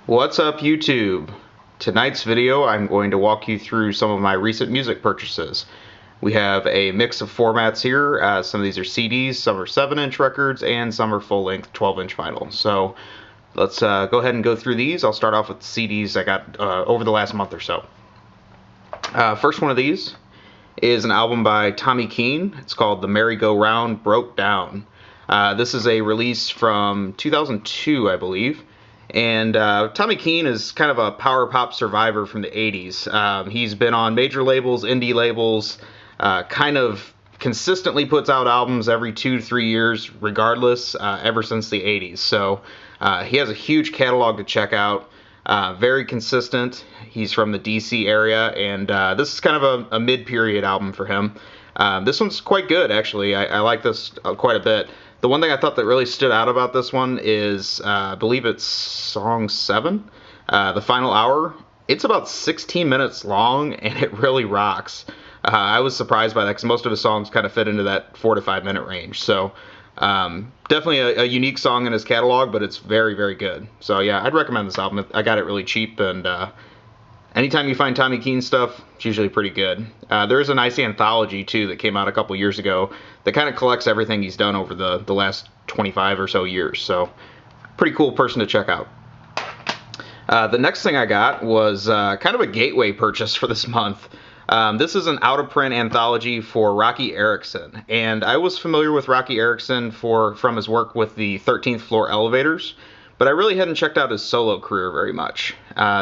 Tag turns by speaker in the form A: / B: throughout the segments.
A: What's up, YouTube? Tonight's video I'm going to walk you through some of my recent music purchases. We have a mix of formats here. Some of these are CDs, some are 7-inch records, and some are full-length 12-inch vinyl. So let's go ahead and go through these. I'll start off with the CDs I got over the last month or so. First one of these is an album by Tommy Keene. It's called The MerryGoRound Broke Down. This is a release from 2002, I believe. And Tommy Keene is kind of a power pop survivor from the 80s. He's been on major labels, indie labels, kind of consistently puts out albums every 2 to 3 years regardless, ever since the 80s. So he has a huge catalog to check out, very consistent. He's from the DC area, and this is kind of a mid-period album for him. This one's quite good, actually. I like this quite a bit. The one thing I thought that really stood out about this one is, I believe it's song 7, The Final Hour. It's about 16 minutes long, and it really rocks. I was surprised by that because most of his songs kind of fit into that 4 to 5 minute range. So definitely a unique song in his catalog, but it's very, very good. So yeah, I'd recommend this album. I got it really cheap, and anytime you find Tommy Keene stuff, it's usually pretty good. There is a nice anthology, too, that came out a couple years ago that kind of collects everything he's done over the last 25 or so years. So, pretty cool person to check out. The next thing I got was kind of a gateway purchase for this month. This is an out-of-print anthology for Rocky Erickson. And I was familiar with Rocky Erickson from his work with the 13th Floor Elevators, but I really hadn't checked out his solo career very much.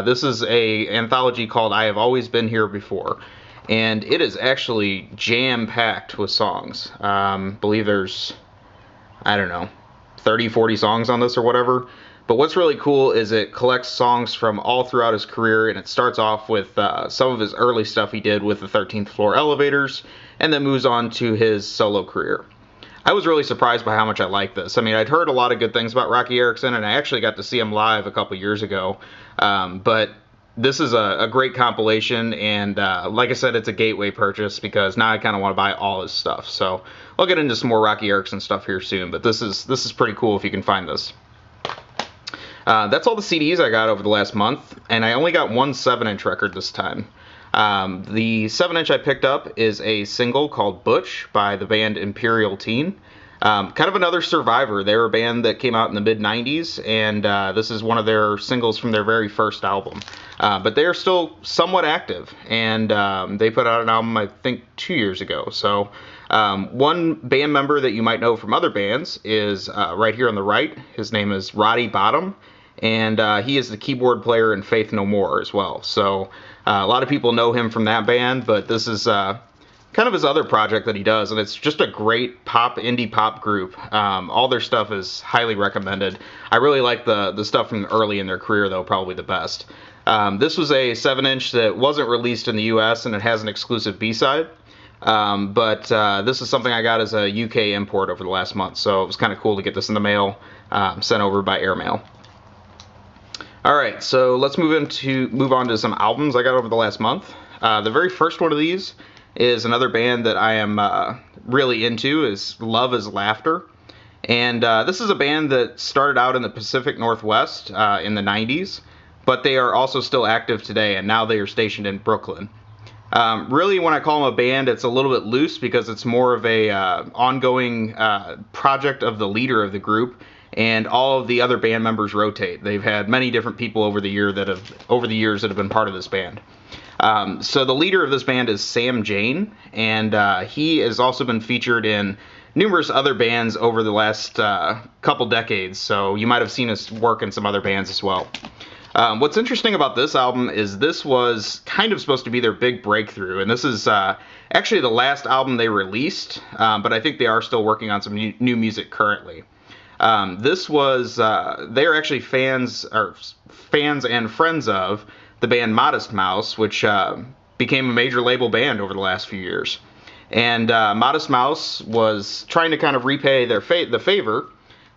A: This is an anthology called I Have Always Been Here Before, and it is actually jam-packed with songs. I believe there's, I don't know, 30, 40 songs on this or whatever. But what's really cool is it collects songs from all throughout his career, and it starts off with some of his early stuff he did with the 13th Floor Elevators, and then moves on to his solo career. I was really surprised by how much I like this. I mean, I'd heard a lot of good things about Rocky Erickson, and I actually got to see him live a couple years ago. But this is a great compilation, and like I said, it's a gateway purchase because now I kind of want to buy all his stuff. So I'll get into some more Rocky Erickson stuff here soon, but this is pretty cool if you can find this. That's all the CDs I got over the last month, and I only got one 7-inch record this time. The 7-inch I picked up is a single called Butch by the band Imperial Teen. Kind of another survivor. They're a band that came out in the mid-90s, and this is one of their singles from their very first album. But they are still somewhat active, and they put out an album, I think, 2 years ago. So one band member that you might know from other bands is right here on the right. His name is Roddy Bottom, and he is the keyboard player in Faith No More as well. So a lot of people know him from that band, but this is kind of his other project that he does, and it's just a great indie pop group. All their stuff is highly recommended. I really like the stuff from early in their career, though, probably the best. This was a 7-inch that wasn't released in the US, and it has an exclusive B-side. But this is something I got as a UK import over the last month, so it was kind of cool to get this in the mail, sent over by airmail. Alright, so let's move on to some albums I got over the last month. The very first one of these is another band that I am really into, is Love Is Laughter. And this is a band that started out in the Pacific Northwest in the 90s, but they are also still active today, and now they are stationed in Brooklyn. Really, when I call them a band, it's a little bit loose because it's more of a ongoing project of the leader of the group, and all of the other band members rotate. They've had many different people over the years that have been part of this band. So the leader of this band is Sam Jane, and he has also been featured in numerous other bands over the last couple decades, so you might have seen his work in some other bands as well. What's interesting about this album is this was kind of supposed to be their big breakthrough, and this is actually the last album they released, but I think they are still working on some new music currently. This was, they are actually fans and friends of the band Modest Mouse, which became a major label band over the last few years. And Modest Mouse was trying to kind of repay the favor,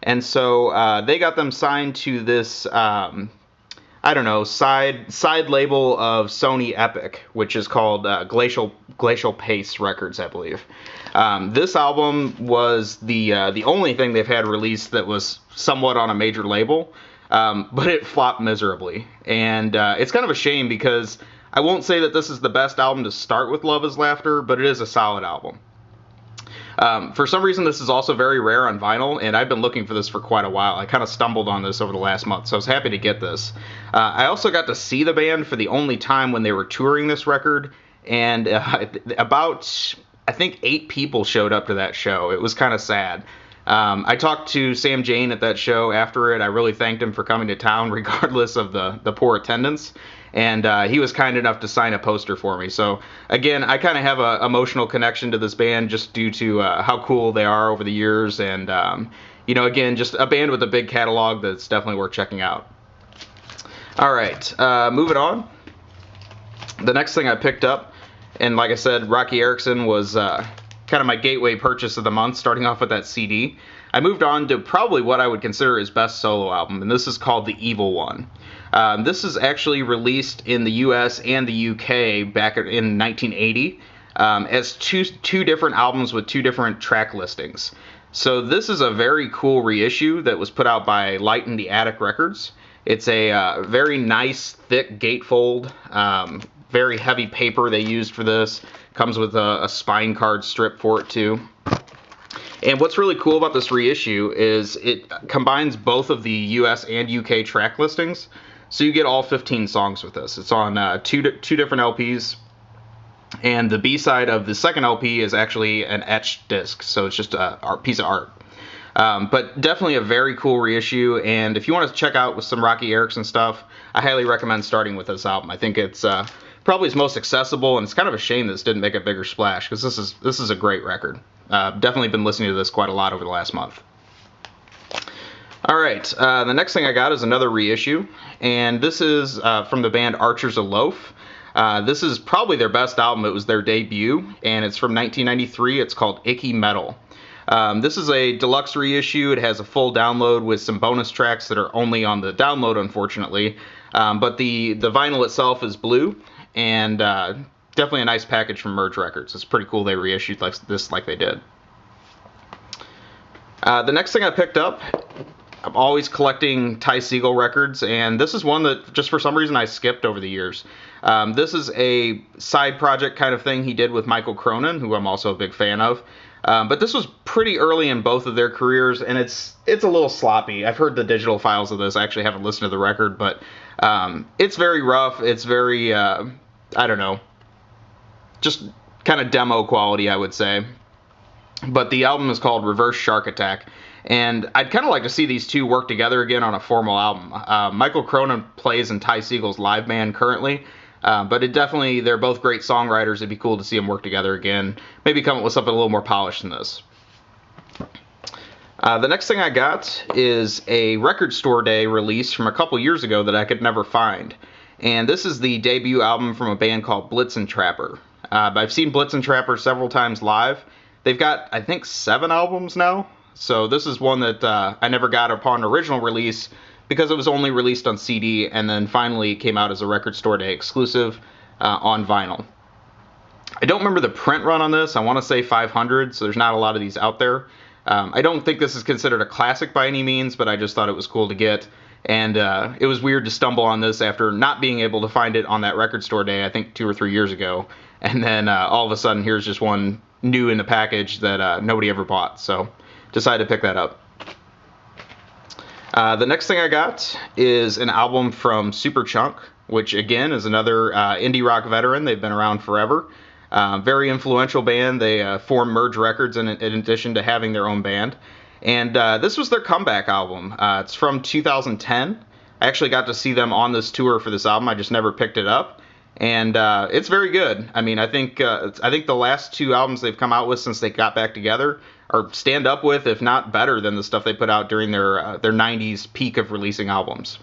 A: and so they got them signed to this, I don't know, side label of Sony Epic, which is called Glacial Pace Records, I believe. This album was the only thing they've had released that was somewhat on a major label. but it flopped miserably. And it's kind of a shame because I won't say that this is the best album to start with Love is Laughter, but it is a solid album. For some reason, this is also very rare on vinyl, and I've been looking for this for quite a while. I kind of stumbled on this over the last month, so I was happy to get this. I also got to see the band for the only time when they were touring this record, and about, I think, 8 people showed up to that show. It was kind of sad. I talked to Sam Jane at that show after it. I really thanked him for coming to town regardless of the poor attendance. And he was kind enough to sign a poster for me. So, again, I kind of have an emotional connection to this band just due to how cool they are over the years. And, again, just a band with a big catalog that's definitely worth checking out. All right, moving on. The next thing I picked up, and like I said, Rocky Erickson was kind of my gateway purchase of the month, starting off with that CD. I moved on to probably what I would consider his best solo album, and this is called The Evil One. This is actually released in the US and the UK back in 1980 as two different albums with 2 different track listings. So this is a very cool reissue that was put out by Light in the Attic Records. It's a very nice, thick gatefold, very heavy paper they used for this. Comes with a spine card strip for it too. And what's really cool about this reissue is it combines both of the US and UK track listings. So you get all 15 songs with this. It's on two different LPs. And the B-side of the second LP is actually an etched disc. So it's just a piece of art. But definitely a very cool reissue. And if you want to check out some Rocky Erickson stuff, I highly recommend starting with this album. I think it's probably his most accessible. And it's kind of a shame this didn't make a bigger splash because this is a great record. Definitely been listening to this quite a lot over the last month. All right, the next thing I got is another reissue, and this is from the band Archers of Loaf. This is probably their best album. It was their debut, and it's from 1993. It's called Icky Metal. This is a deluxe reissue. It has a full download with some bonus tracks that are only on the download, unfortunately. But the vinyl itself is blue, and definitely a nice package from Merge Records. It's pretty cool they reissued this like they did. The next thing I picked up, I'm always collecting Ty Segall records, and this is one that just for some reason I skipped over the years. This is a side project kind of thing he did with Michael Cronin, who I'm also a big fan of. But this was pretty early in both of their careers, and it's a little sloppy. I've heard the digital files of this. I actually haven't listened to the record, but it's very rough. It's very, I don't know, just kind of demo quality, I would say. But the album is called Reverse Shark Attack. And I'd kind of like to see these two work together again on a formal album. Michael Cronin plays in Ty Segall's live band currently, but they're both great songwriters. It'd be cool to see them work together again. Maybe come up with something a little more polished than this. The next thing I got is a Record Store Day release from a couple years ago that I could never find. And this is the debut album from a band called Blitzen Trapper. I've seen Blitzen Trapper several times live. They've got, I think, 7 albums now. So this is one that I never got upon original release because it was only released on CD and then finally came out as a Record Store Day exclusive on vinyl. I don't remember the print run on this. I want to say 500, so there's not a lot of these out there. I don't think this is considered a classic by any means, but I just thought it was cool to get. And it was weird to stumble on this after not being able to find it on that Record Store Day, I think 2 or 3 years ago. And then all of a sudden, here's just one new in the package that nobody ever bought. So decided to pick that up. The next thing I got is an album from Superchunk, which again is another indie rock veteran. They've been around forever. Very influential band. They formed Merge Records in addition to having their own band. And this was their comeback album. It's from 2010. I actually got to see them on this tour for this album. I just never picked it up. And it's very good. I mean, I think the last 2 albums they've come out with since they got back together are stand up with, if not better than the stuff they put out during their 90s peak of releasing albums.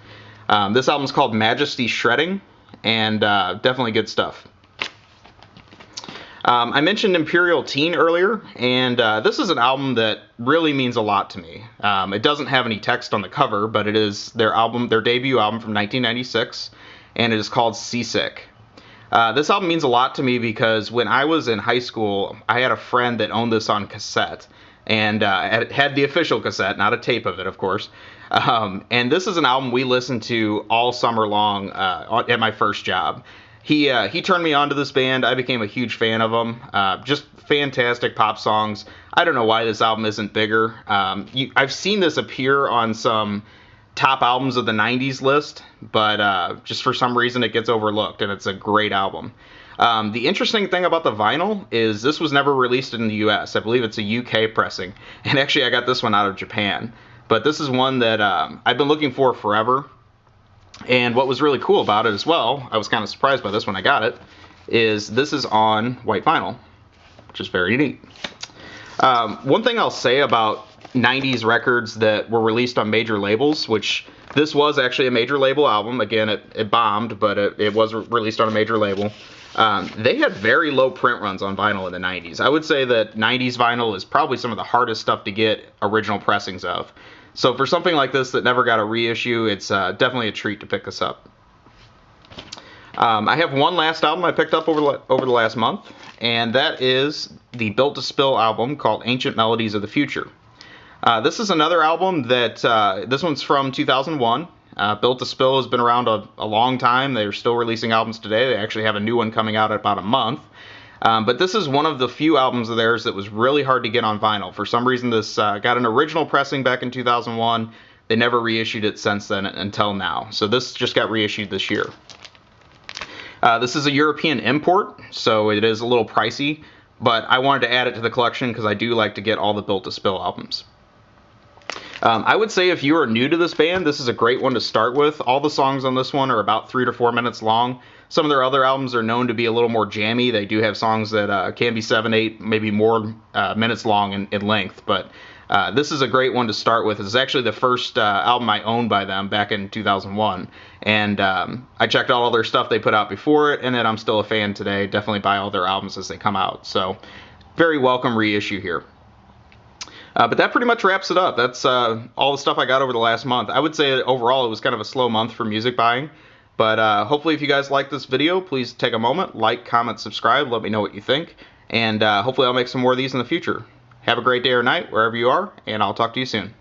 A: This album's called Majesty Shredding, and definitely good stuff. I mentioned Imperial Teen earlier, and this is an album that really means a lot to me. It doesn't have any text on the cover, but it is their debut album from 1996, and it is called Seasick. This album means a lot to me because when I was in high school, I had a friend that owned this on cassette. and it had the official cassette, not a tape of it, of course. And this is an album we listened to all summer long at my first job. He turned me on to this band. I became a huge fan of them. Just fantastic pop songs. I don't know why this album isn't bigger. I've seen this appear on some top albums of the 90s list, but just for some reason it gets overlooked, and it's a great album. The interesting thing about the vinyl is this was never released in the US. I believe it's a UK pressing, and actually I got this one out of Japan. But this is one that I've been looking for forever. And what was really cool about it as well, I was kind of surprised by this when I got it, is this is on white vinyl, which is very neat. One thing I'll say about 90s records that were released on major labels, which this was actually a major label album. Again, it bombed, but it was released on a major label. They had very low print runs on vinyl in the 90s. I would say that 90s vinyl is probably some of the hardest stuff to get original pressings of. So for something like this that never got a reissue, it's definitely a treat to pick this up. I have one last album I picked up over the last month, and that is the Built to Spill album called Ancient Melodies of the Future. This is another album that, this one's from 2001. Built to Spill has been around a long time. They're still releasing albums today. They actually have a new one coming out in about a month. But this is one of the few albums of theirs that was really hard to get on vinyl. For some reason, this got an original pressing back in 2001. They never reissued it since then until now. So this just got reissued this year. This is a European import, so it is a little pricey. But I wanted to add it to the collection because I do like to get all the Built to Spill albums. I would say if you are new to this band, this is a great one to start with. All the songs on this one are about 3 to 4 minutes long. Some of their other albums are known to be a little more jammy. They do have songs that can be 7, 8, maybe more minutes long in length. But this is a great one to start with. It's actually the first album I owned by them back in 2001. And I checked out all their stuff they put out before it, and then I'm still a fan today. Definitely buy all their albums as they come out. So very welcome reissue here. But that pretty much wraps it up. That's all the stuff I got over the last month. I would say that overall it was kind of a slow month for music buying. But hopefully if you guys like this video, please take a moment, like, comment, subscribe, let me know what you think. And hopefully I'll make some more of these in the future. Have a great day or night wherever you are, and I'll talk to you soon.